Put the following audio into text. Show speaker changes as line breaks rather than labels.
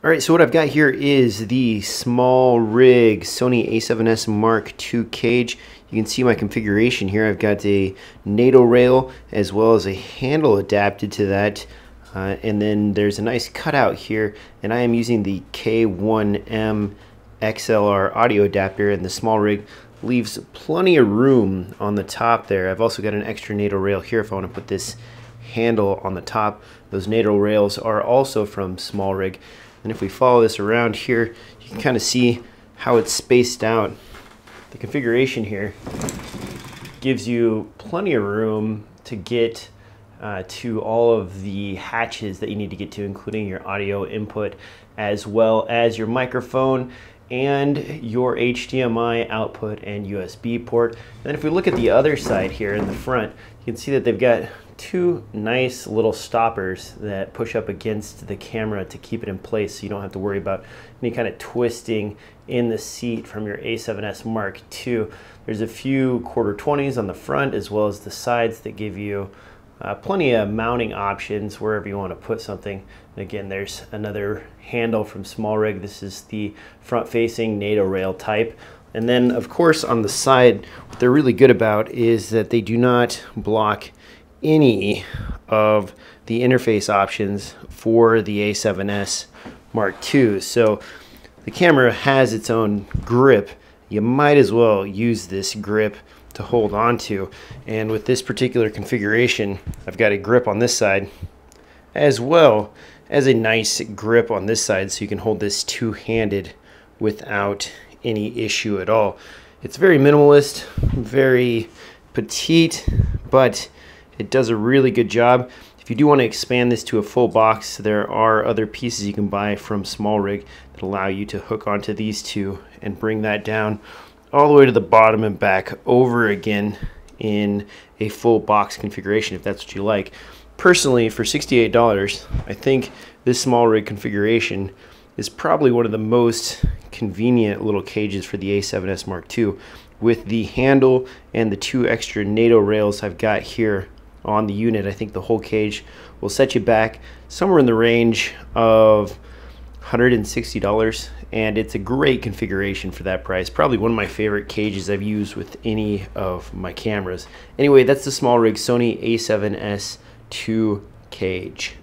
All right, so what I've got here is the SmallRig Sony a7S Mark II cage. You can see my configuration here. I've got a NATO rail as well as a handle adapted to that. And then there's a nice cutout here, and I am using the K1M XLR audio adapter, and the SmallRig leaves plenty of room on the top there. I've also got an extra NATO rail here if I want to put this handle on the top. Those NATO rails are also from SmallRig. And if we follow this around here, you can kind of see how it's spaced out. The configuration here gives you plenty of room to get to all of the hatches that you need to get to, including your audio input as well as your microphone and your HDMI output and USB port. And then if we look at the other side here in the front, you can see that they've got two nice little stoppers that push up against the camera to keep it in place, so you don't have to worry about any kind of twisting in the seat from your a7S Mark II. There's a few 1/4-20s on the front as well as the sides that give you plenty of mounting options wherever you want to put something. And again, there's another handle from SmallRig. This is the front-facing NATO rail type. And then, of course, on the side, what they're really good about is that they do not block any of the interface options for the a7S Mark II. So the camera has its own grip. You might as well use this grip to hold on to. And with this particular configuration, I've got a grip on this side as well as a nice grip on this side, so you can hold this two-handed without any issue at all. It's very minimalist, very petite, but it does a really good job. If you do want to expand this to a full box, there are other pieces you can buy from SmallRig that allow you to hook onto these two and bring that down all the way to the bottom and back over again in a full box configuration if that's what you like. Personally, for $68, I think this SmallRig configuration is probably one of the most convenient little cages for the a7S Mark II, with the handle and the two extra NATO rails I've got here on the unit. I think the whole cage will set you back somewhere in the range of $160, and it's a great configuration for that price. Probably one of my favorite cages I've used with any of my cameras. Anyway, that's the SmallRig Sony a7S II cage.